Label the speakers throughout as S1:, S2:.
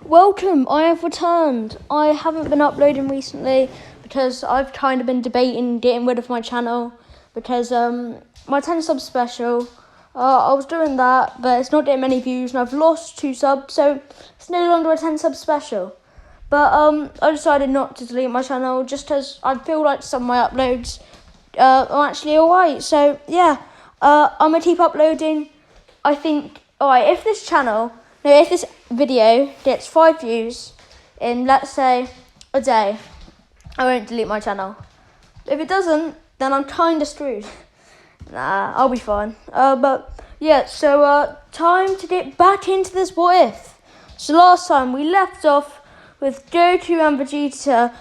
S1: Welcome, I have returned. I haven't been uploading recently because I've kind of been debating getting rid of my channel because my 10 sub special, I was doing that, but it's not getting many views and I've lost 2 subs, so it's no longer a 10 sub special. But I decided not to delete my channel just because I feel like some of my uploads are actually alright. So yeah, I'm going to keep uploading. I think, alright, if this video gets 5 views in, let's say, a day, I won't delete my channel. If it doesn't, then I'm kind of screwed. Nah, I'll be fine. But yeah, so time to get back into this what if. So last time we left off with Goku and Vegeta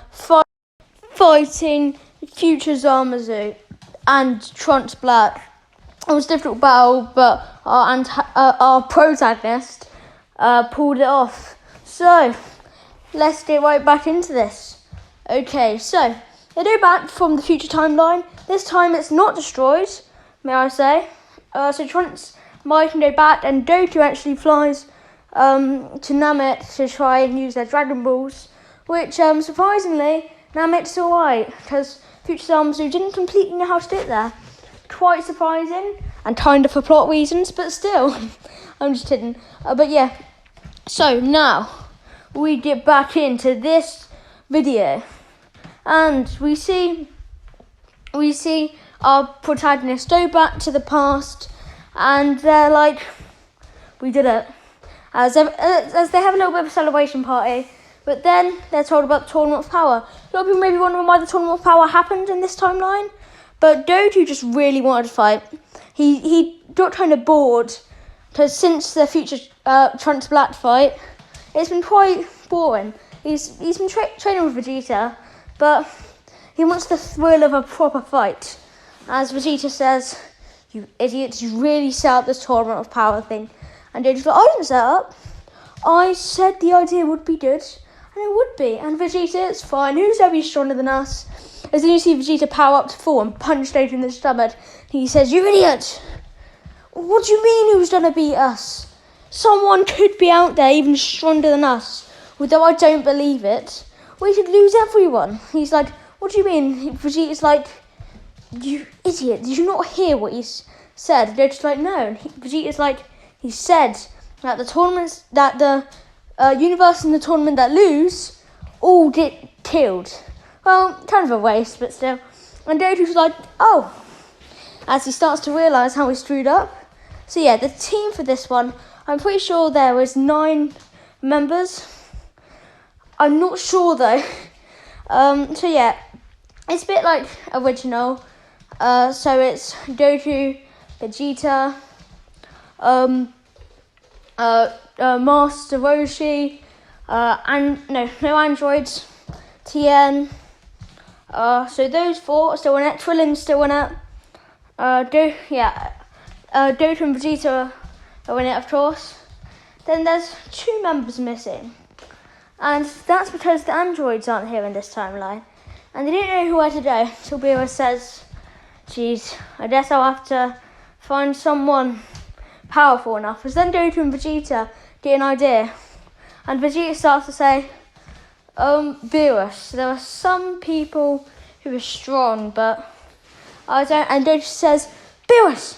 S1: fighting future Zamasu and Trunks Black. It was a difficult battle, but our protagonist pulled it off. So let's get right back into this. Okay, so they go back from the future timeline. This time it's not destroyed, may I say. So Trunks might can go back, and Goku actually flies to Namek to try and use their Dragon Balls, which surprisingly Namek's alright because future Zamasu didn't completely know how to do it there. Quite surprising and kind of for plot reasons, but still, I'm just kidding. But yeah, so now we get back into this video, and we see our protagonists go back to the past, and they're like, we did it. As they have a little bit of a celebration party, but then they're told about the Tournament of Power. A lot of people may be wondering why the Tournament of Power happened in this timeline, but Goku just really wanted to fight. He got kind of bored, because since the future Trunks Black fight, it's been quite boring. He's been training with Vegeta, but he wants the thrill of a proper fight. As Vegeta says, "You idiots, you really set up this Tournament of Power thing." And Goku's like, "I didn't set up. I said the idea would be good, and it would be. And Vegeta, it's fine. Who's ever stronger than us?" As then you see Vegeta power up to 4 and punch Goku in the stomach. He says, "You idiot! What do you mean who's gonna beat us? Someone could be out there even stronger than us. Although I don't believe it. We could lose everyone." He's like, "What do you mean?" Vegeta's like, "You idiot, did you not hear what he said?" Goku's like, "No." And Vegeta's like, "He said that the tournaments, that the universe in the tournament that lose all get killed." Well, kind of a waste, but still. And Goku's like, "Oh," as he starts to realise how he screwed up. So yeah, the team for this one, I'm pretty sure there was 9 members. I'm not sure though. So yeah, it's a bit like original. So it's Goku, Vegeta, Master Roshi, and no androids, Tien. So those 4 are still in it. Krillin's still in it. Goku and Vegeta are in it, of course. Then there's 2 members missing, and that's because the androids aren't here in this timeline, and they didn't know where to go. So Beerus says, "Geez, I guess I'll have to find someone powerful enough." As then Goku and Vegeta get an idea, and Vegeta starts to say, "Beerus, there are some people who are strong, but I don't." And Goku says, "Beerus,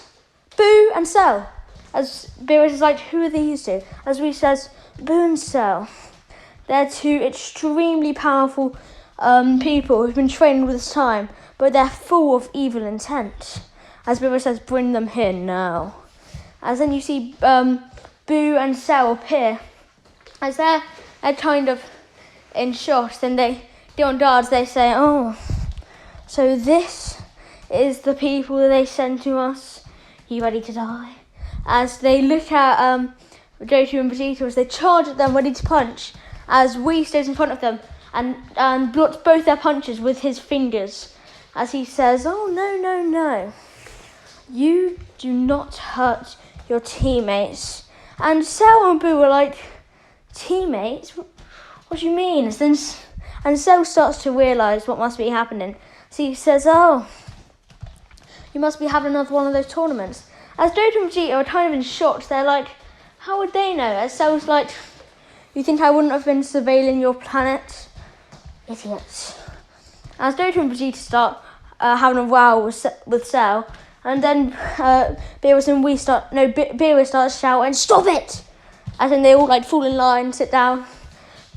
S1: Boo and Cell." As Beerus is like, "Who are these 2?" As we says, "Boo and Cell. They're 2 extremely powerful people who've been trained with time, but they're full of evil intent." As Beerus says, "Bring them here now." As then you see Boo and Cell appear. As they're kind of in shock, then they get on guards. They say, "Oh, so this is the people that they sent to us. You ready to die?" As they look at Goku and Vegeta as they charge at them, ready to punch, as Whis stays in front of them and blocks both their punches with his fingers. As he says, "Oh, no. You do not hurt your teammates." And Cell and Boo are like, "Teammates? What do you mean?" And Cell starts to realise what must be happening. So he says, "Oh, you must be having another one of those tournaments." As Goku and Vegeta are kind of in shock, they're like, "How would they know?" As Cell's like, You think I wouldn't have been surveilling your planet? Idiots. As Goku and Vegeta start having a row with Cell, and then Beerus and Beerus starts shouting, "Stop it!" As then they all like fall in line, sit down.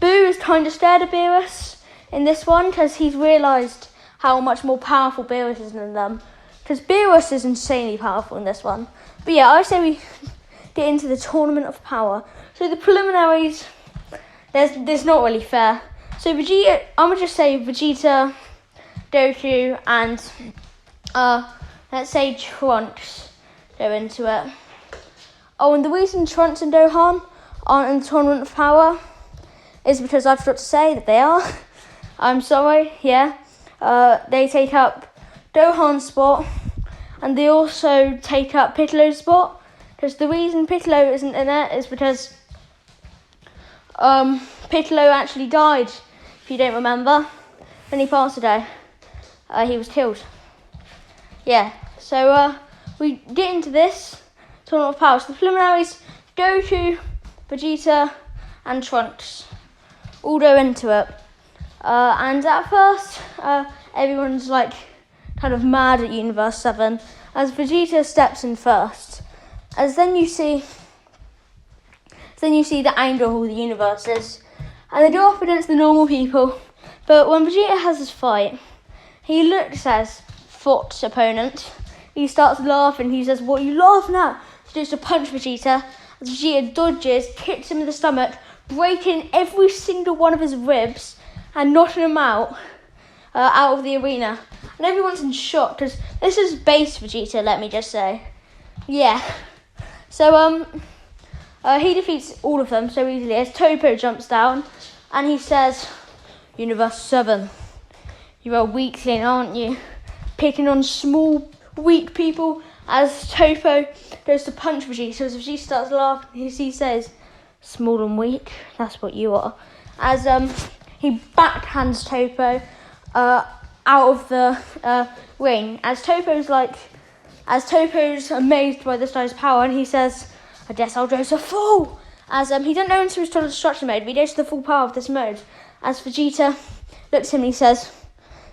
S1: Boo is kind of scared of Beerus in this one because he's realised how much more powerful Beerus is than them. Because Beerus is insanely powerful in this one. But yeah, I say we get into the Tournament of Power. So the preliminaries, there's not really fair. So Vegeta, I'm going to just say Vegeta, Goku, and let's say Trunks go into it. Oh, and the reason Trunks and Gohan aren't in the Tournament of Power is because I forgot to say that they are. I'm sorry, yeah. They take up Gohan's spot, and they also take up Piccolo's spot. Because the reason Piccolo isn't in it is because Piccolo actually died, if you don't remember, when he passed away. He was killed. Yeah, so we get into this Tournament of Power. So the preliminaries, Goku, Vegeta, and Trunks all go into it. And at first, everyone's like kind of mad at Universe 7 as Vegeta steps in first. As then you see the angle of all the universes, and they go up against the normal people. But when Vegeta has his fight, he looks at Thought's opponent. He starts laughing. He says, "What are you laughing at?" He goes to punch Vegeta. As Vegeta dodges, kicks him in the stomach, breaking every single one of his ribs and knocking him out of the arena. And everyone's in shock because this is base Vegeta, let me just say. Yeah. So he defeats all of them so easily as Topo jumps down and he says, "Universe 7, you're a weakling, aren't you? Picking on small, weak people." As Topo goes to punch Vegeta, as Vegeta starts laughing, he says, "Small and weak, that's what you are." As he backhands Topo out of the ring. As Topo's amazed by this guy's power, and he says, "I guess I'll go to full." As he doesn't know into his total destruction mode, but he goes to the full power of this mode. As Vegeta looks at him, he says,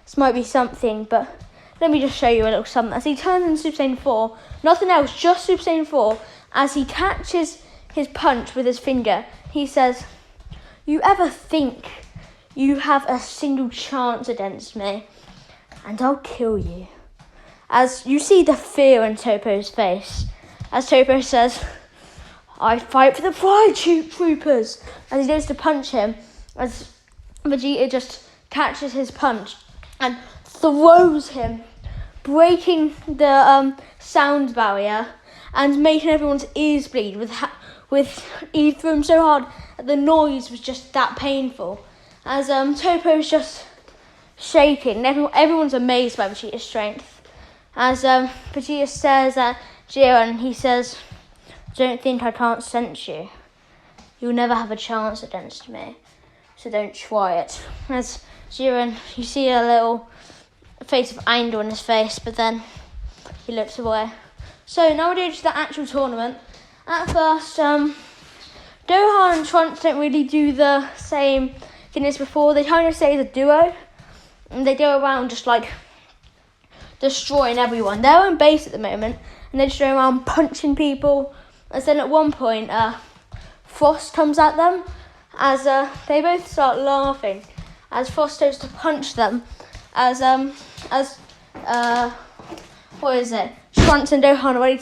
S1: "This might be something, but let me just show you a little something." As he turns into Super Saiyan 4, nothing else, just Super Saiyan 4, as he catches his punch with his finger, he says, "You ever think you have a single chance against me, and I'll kill you." As you see the fear in Topo's face, as Topo says, "I fight for the Pride Troopers," as he goes to punch him, as Vegeta just catches his punch and throws him, breaking the sound barrier and making everyone's ears bleed he threw him so hard that the noise was just that painful. As Topo's just shaking, everyone's amazed by Vegeta's strength. As Vegeta stares at Jiren and he says, "Don't think I can't sense you. You'll never have a chance against me, so don't try it." As Jiren, you see a little face of anger on his face, but then he looks away. So now we're going to the actual tournament. At first, Gohan and Trunks don't really do the same thing as before. They kind of stay as a duo, and they go around just like destroying everyone. They're on base at the moment, and they just go around punching people. And then at one point, Frost comes at them, as they both start laughing, as Frost goes to punch them, as Trunks and Gohan are ready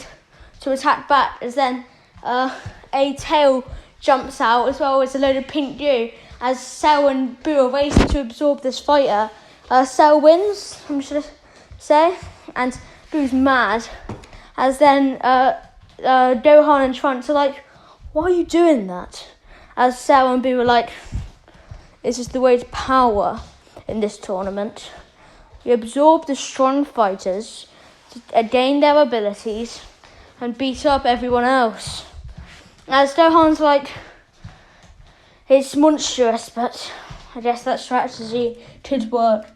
S1: to attack back, as then a tail jumps out as well as a load of pink goo, as Cell and Boo are racing to absorb this fighter. Cell wins, I'm just going to say, and Boo's mad, as then Gohan and Trunks are like, "Why are you doing that?" As Cell and Boo are like, "This is the way to power in this tournament. We absorb the strong fighters to gain their abilities and beat up everyone else." As Gohan's like, "It's monstrous, but I guess that strategy could work."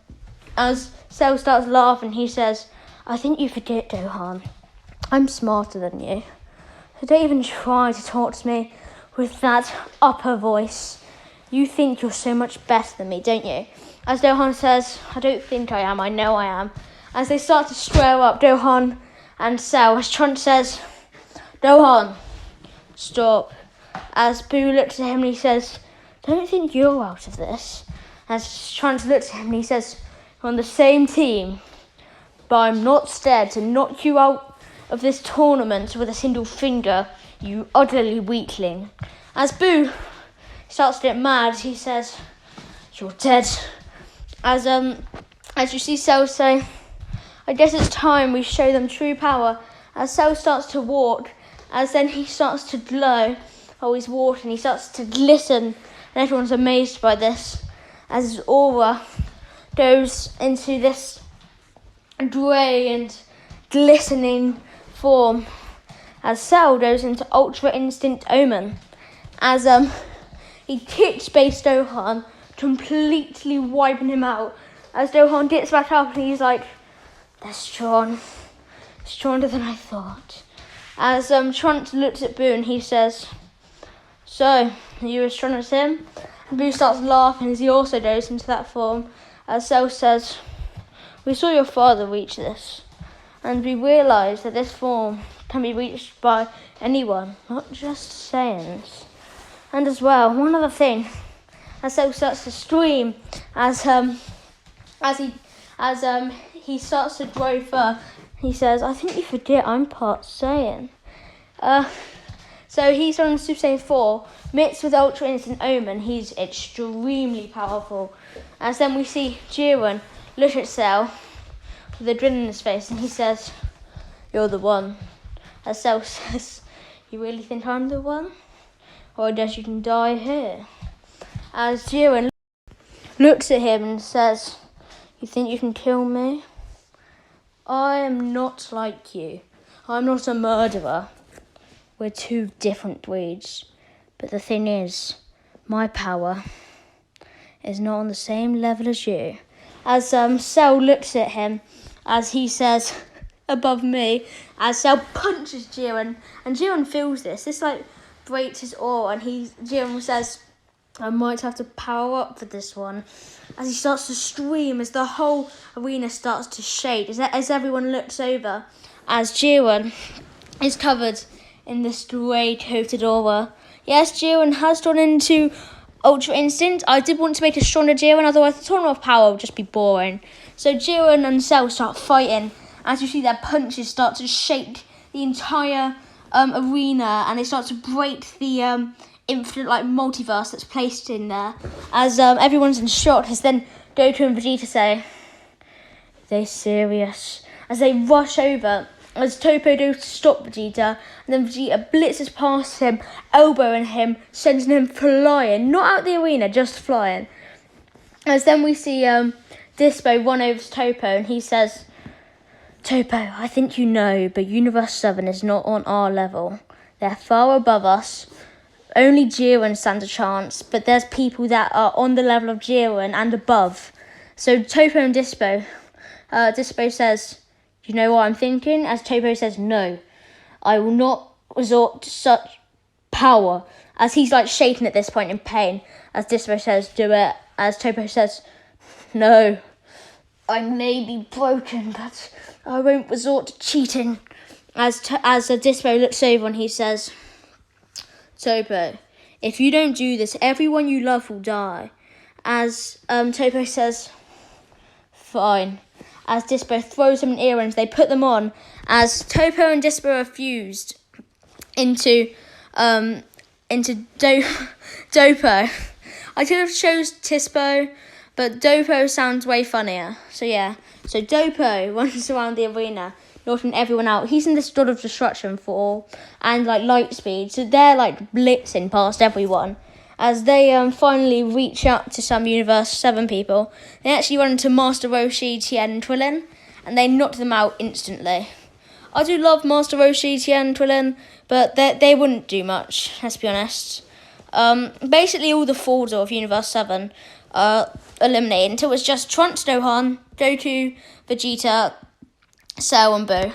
S1: As Cell starts laughing, he says, "I think you forget, Gohan. I'm smarter than you. So don't even try to talk to me with that upper voice. You think you're so much better than me, don't you? As Gohan says, I don't think I am, I know I am. As they start to square up, Gohan and Cell, as Trunks says, Gohan, stop. As Boo looks at him and he says, don't think you're out of this. As Trunks looks at him and he says, we're on the same team, but I'm not scared to knock you out of this tournament with a single finger, you utterly weakling. As Boo starts to get mad, he says, you're dead. As you see Cell say, I guess it's time we show them true power. As Cell starts to walk, as then he starts to glow while he's walking, he starts to glisten, and everyone's amazed by this. As his aura goes into this grey and glistening form, as Cell goes into Ultra Instinct Omen, as he kicks base Gohan, completely wiping him out. As Gohan gets back up and he's like, they're strong, stronger than I thought. As Trunks looks at Boo and he says, so, are you as strong as him? And Boo starts laughing as he also goes into that form. As Cell says, we saw your father reach this, and we realised that this form can be reached by anyone, not just Saiyans. And as well, one other thing, as Cell starts to scream, as he starts to grow fur, he says, I think you forget I'm part Saiyan. So he's on Super Saiyan 4, mixed with Ultra Instant Omen. He's extremely powerful. As then we see Jiren look at Cell with a grin in his face, and he says, you're the one. As Cell says, you really think I'm the one? Or I guess you can die here. As Jiren looks at him and says, you think you can kill me? I am not like you. I'm not a murderer. We're two different breeds. But the thing is, my power is not on the same level as you. As Cell looks at him, as he says, above me, as Cell punches Jiren, and Jiren feels this. This like breaks his aura, and Jiren says, I might have to power up for this one. As he starts to scream, as the whole arena starts to shake, as everyone looks over, as Jiren is covered in this grey-coated aura. Yes, Jiren has gone into Ultra Instinct. I did want to make a stronger Jiren, otherwise the Tournament of Power would just be boring. So Jiren and Cell start fighting. As you see, their punches start to shake the entire arena, and they start to break the infinite multiverse that's placed in there. As everyone's in shock, as then Goku and Vegeta say, "Are they serious?" As they rush over, as Toppo goes to stop Vegeta, and then Vegeta blitzes past him, elbowing him, sending him flying, not out the arena, just flying. As then we see Dispo run over to Toppo, and he says, Toppo, I think you know, but Universe 7 is not on our level. They're far above us. Only Jiren stands a chance, but there's people that are on the level of Jiren and above. So Toppo and Dispo, Dispo says, you know what I'm thinking? As Toppo says, no, I will not resort to such power. As he's shaking at this point in pain. As Dispo says, do it. As Toppo says, no, I may be broken, but I won't resort to cheating. As Dispo looks over and he says, Toppo, if you don't do this, everyone you love will die. As Toppo says, fine. As Dispo throws him in earrings, they put them on. As Toppo and Dispo are fused into Dopo. I could have chose Tispo, but Dopo sounds way funnier. So yeah, so Dopo runs around the arena, knocking everyone out. He's in this God of Destruction form and light speed, so they're blitzing past everyone. As they finally reach out to some Universe 7 people, they actually run into Master Roshi, Tien, and Krillin, and they knock them out instantly. I do love Master Roshi, Tien, and Krillin, but they wouldn't do much, let's be honest. Basically all the Forza of Universe 7 eliminated until it's just Trunks, Gohan, Goku, Vegeta, Cell and Boo.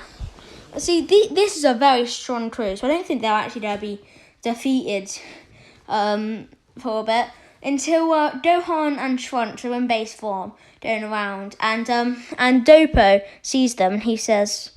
S1: See, this is a very strong crew, so I don't think they're actually going to be defeated for a bit until Gohan and Trunks are in base form going around, and Dopo sees them and he says,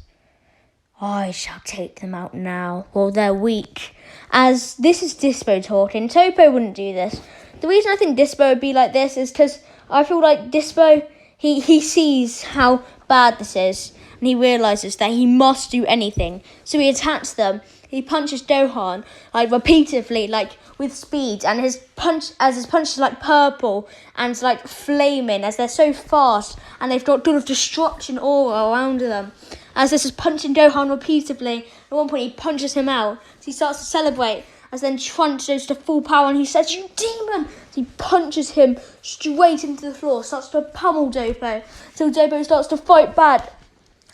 S1: "I shall take them out now, or they're weak." As this is Dispo talking, Topo wouldn't do this. The reason I think Dispo would be like this is because I feel like Dispo, he sees how bad this is, and he realises that he must do anything. So he attacks them. He punches Gohan like repeatedly, like with speed, and his punch is like purple and like flaming, as they're so fast and they've got sort of destruction aura around them. As this is punching Gohan repeatedly, at one point he punches him out. So he starts to celebrate. As then Trunks goes to full power and he says, "You demon!" So he punches him straight into the floor, starts to pummel Dopo, till Dopo starts to fight back.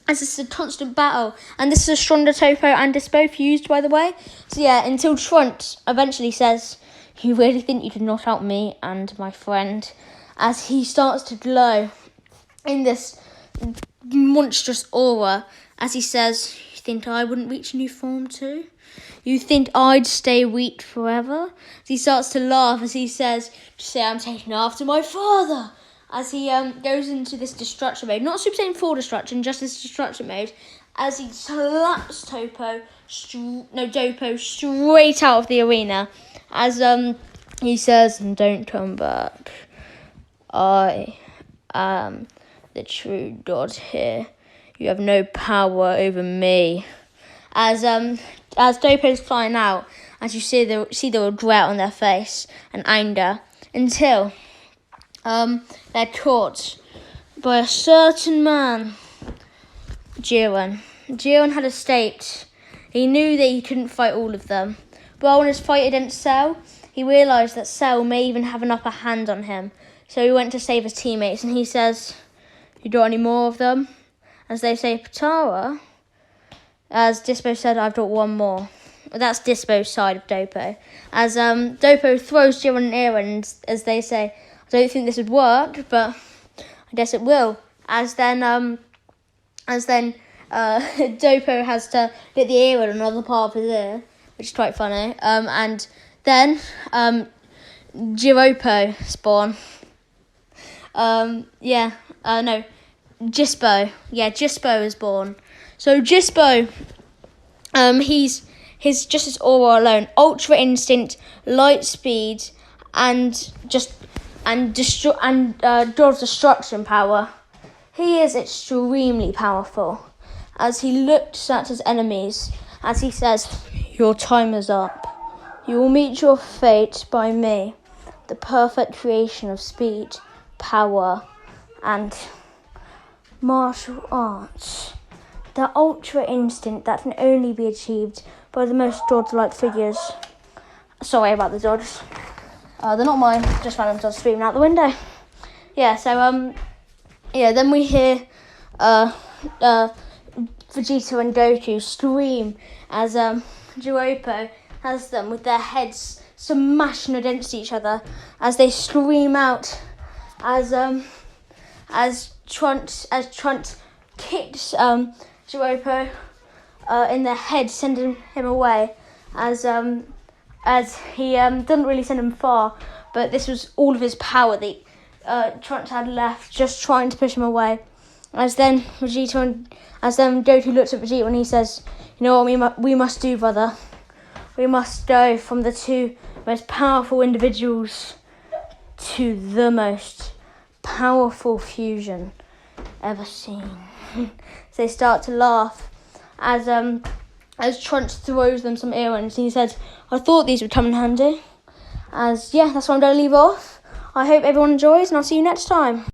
S1: As this is a constant battle, and this is a stronger Topo and Dispo fused, by the way. So yeah, until Trunks eventually says, "You really think you can knock out me and my friend?" As he starts to glow in this monstrous aura, as he says, "You think I wouldn't reach new form too? You think I'd stay weak forever?" As he starts to laugh as he says, "Just say I'm taking after my father." As he goes into this destruction mode, not Super Saiyan 4 destruction, just this destruction mode, as he slaps Dopo straight out of the arena, as he says, "Don't come back. I am the true God here. You have no power over me." As Dopo's flying out, as you see the regret on their face and anger, until they're caught by a certain man, Jiren. Jiren had escaped. He knew that he couldn't fight all of them, but on his fight against Cell, he realised that Cell may even have an upper hand on him. So he went to save his teammates, and he says, "You got any more of them?" As they say, "Patara." As Dispo said, "I've got one more." That's Dispo's side of Dopo. As Dopo throws Jiren an ear, and as they say, "I don't think this would work, but I guess it will." As then Dopo has to get the ear on another part of his ear, which is quite funny. And then Jiropo spawn. Jispo. Yeah, Jispo is born. So Jispo, he's just his aura alone, ultra instinct, light speed, and God's destruction power. He is extremely powerful. As he looks at his enemies, as he says, "Your time is up. You will meet your fate by me, the perfect creation of speed, power, and martial arts. The ultra instinct that can only be achieved by the most godlike figures." Sorry about the dogs. They're not mine, just random dogs screaming out the window. Yeah, so then we hear Vegeta and Goku scream as Jiropo has them with their heads smashing against each other, as they scream out as Trunks kicks Jiropo in the head, sending him away, as he doesn't really send him far, but this was all of his power that Trunks had left, just trying to push him away. As then Goku looks at Vegeta and he says, "You know what we must do, brother? We must go from the two most powerful individuals to the most powerful fusion ever seen." So they start to laugh as Trunks throws them some earrings, and he says, "I thought these would come in handy." That's where I'm going to leave off. I hope everyone enjoys, and I'll see you next time.